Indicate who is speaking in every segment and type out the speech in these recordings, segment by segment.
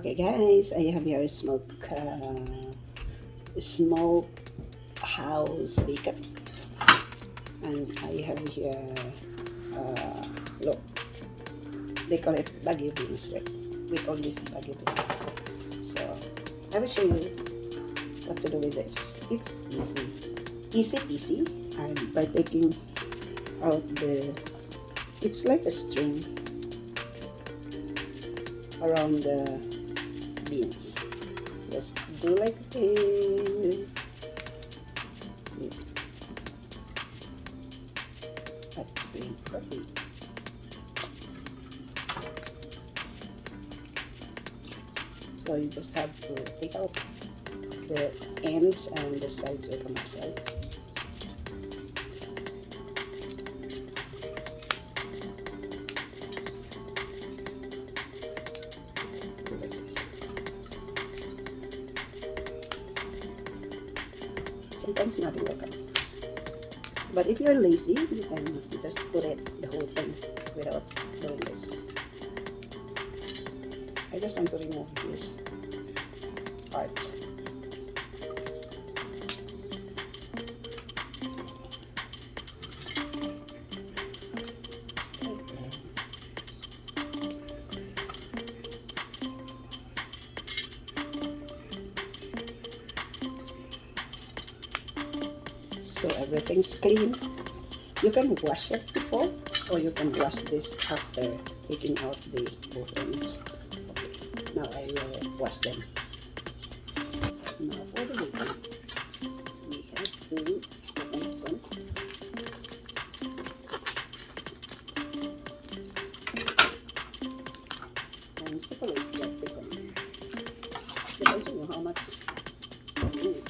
Speaker 1: Okay guys, I have here smoke house bacon, and I have here look, they call it baggy beans, right? We call this baggy beans. So I will show you what to do with this. It's easy peasy, and by taking out it's like a string around the beans. Just do like this. See, that's green properly. So you just have to take out the ends and the sides will come out, right? Like this. Sometimes nothing will come. But if you're lazy, you can just put it the whole thing without doing this. I just want to remove this part. So everything's clean. You can wash it before, or you can wash this after taking out the both ends. Okay, now I will wash them. Now for the bacon, we have to open some. And separate that bacon. Depends on how much you need.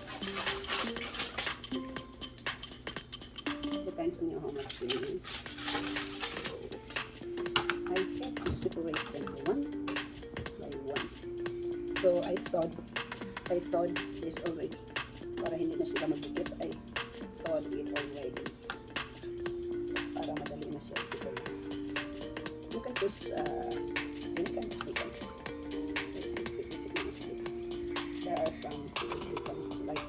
Speaker 1: Depends on how much you need. I have to separate them one by one. So I thawed this already. Para hindi na sila magdikit, I thawed it already. Para madali na siya separate. You can choose any kind of bacon. There are some bacons like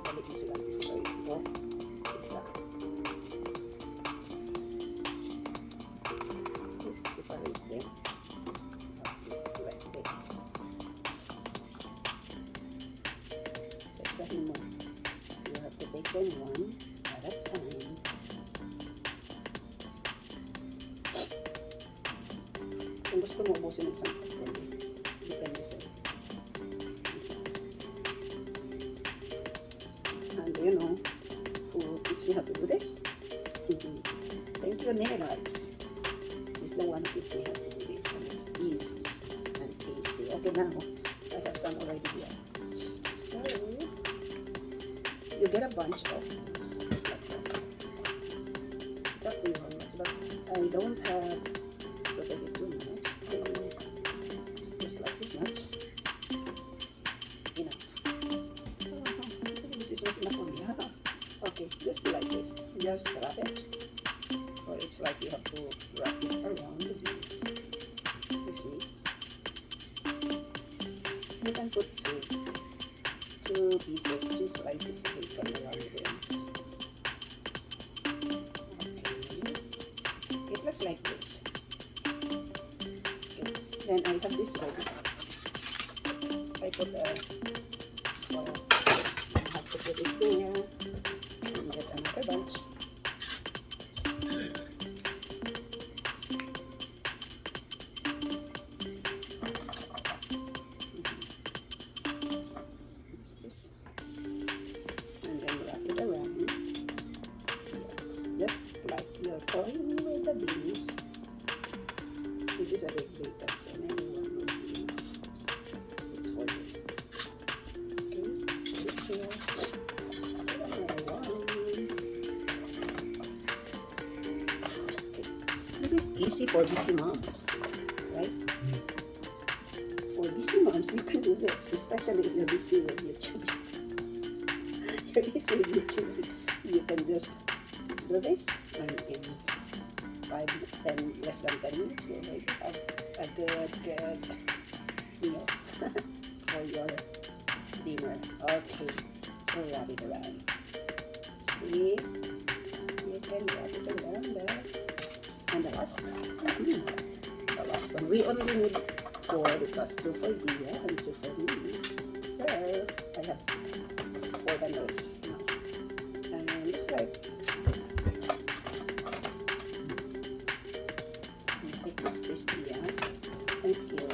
Speaker 1: madali mo sila separate. No? Isa. Just separate them. Like this. Saksahin mo. You have to take them one at a time. Kung gusto mo ubusin isang pagkain, depende sa'yo. And you know who teach me how to do this? Thank you, Nenedarx. This is the one who teach me how to do this, and it's easy and tasty. Okay, now I have some already here. So you get a bunch of these, just like this. It's up to you how much, but I don't have to take it too much. Just like this much. Enough. This is not enough for me. Okay, just be like this. Just wrap it. Or it's like you have to wrap it around the beans. You see? You can put two pieces, two slices of bacon around the beans. Okay. It looks like this. Okay. Then I have this ready. I put foil. I have to put it there and get another bunch. And then wrap it around. Yes, just like you're toying with the beans. This is a big bacon, so maybe one will be enough. It's for this. Okay, put it here. Another one. Okay, this is easy for busy moms, right? For busy moms, you can do this, especially if you're busy with YouTube. You're busy with YouTube, you can just do this, and in 5, 10, less than 10 minutes, you already have a good meal for your dinner. Okay, so wrap it around. See, you can wrap it around there. And the last one. We only need 4 because 2 for Gia and 2 for me. So I have 4 bundles now. And just like take this piece Gia. Thank you.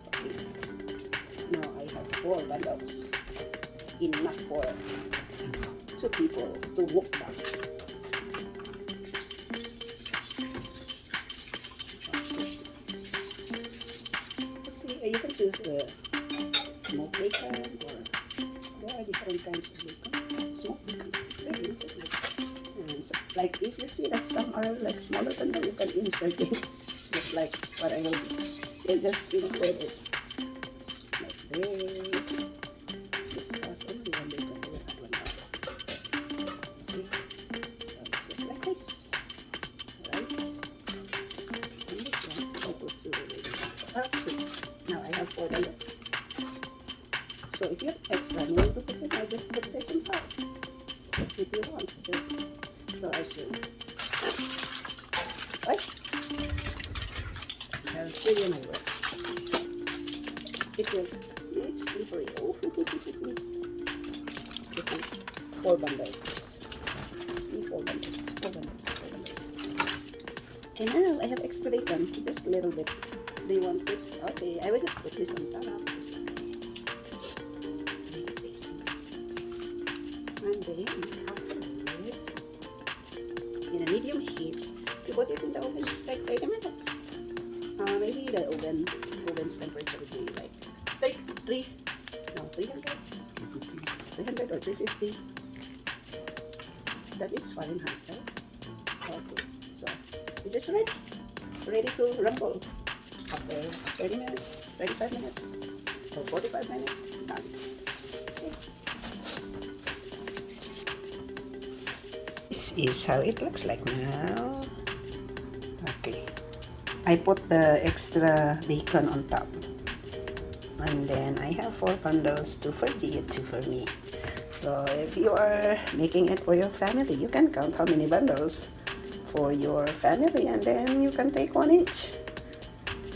Speaker 1: Okay. Now I have 4 bundles. Enough for 2 people to walk back. You can choose smoked bacon, or there are different kinds of bacon. Smoked bacon is very good. And so, like if you see that some are like smaller than that, you can insert it. Just like what I will do. You just insert it like this. This has only 1 bacon. I will add 1 more. Okay. So it's just like this. Right? And this one I put 2 already. Okay. Now I have 4 bundles. So if you have extra more to put in, I just put this in top. If you want, just so I'll show you. Right? I'll show you my work. It's slippery. Oh, this is 4 bundles. See, 4 bundles. 4 bundles. 4 bundles. And now I have extra bacon, just a little bit. Do you want this? Okay, I will just put this on top, just like this. Make it tasty. And then after this, in a medium heat, you put it in the oven just like 30 minutes. Maybe the oven's temperature would be like 300 or 350. That is Fahrenheit, right? Okay, so is this ready to rumble? After 30 minutes, 35 minutes, or 45 minutes, done. Okay. This is how it looks like now. Okay. I put the extra bacon on top. And then I have 4 bundles, 2 for Gia, 2 for me. So if you are making it for your family, you can count how many bundles for your family, and then you can take 1 each.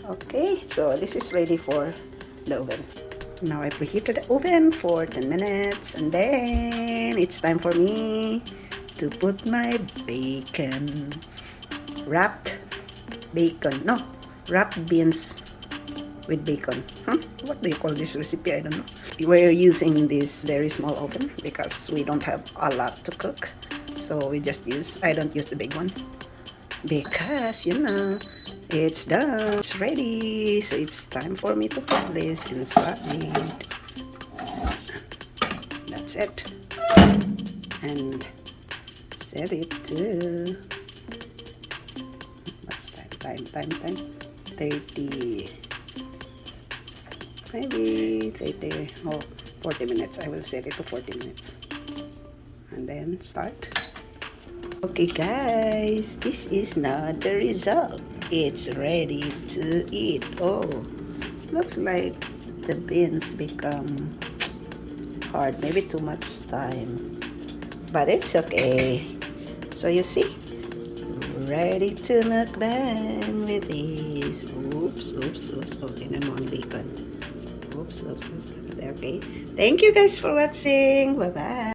Speaker 1: Okay, so this is ready for the oven. Now I preheated the oven for 10 minutes, and then it's time for me to put my bacon. Wrapped beans with bacon. What do you call this recipe? I don't know. We're using this very small oven because we don't have a lot to cook. So I don't use the big one. Because, it's done. It's ready. So it's time for me to put this inside. That's it. And set it to, what's that? Time. 30, maybe 30 or 40 minutes. I will set it to 40 minutes. And then start. Okay guys, this is now the result. It's ready to eat. Oh, looks like the beans become hard, maybe too much time, but it's okay. So you see, ready to mukbang with this. Oops. Okay, naman bacon. Oops. Okay. Thank you guys for watching. Bye bye.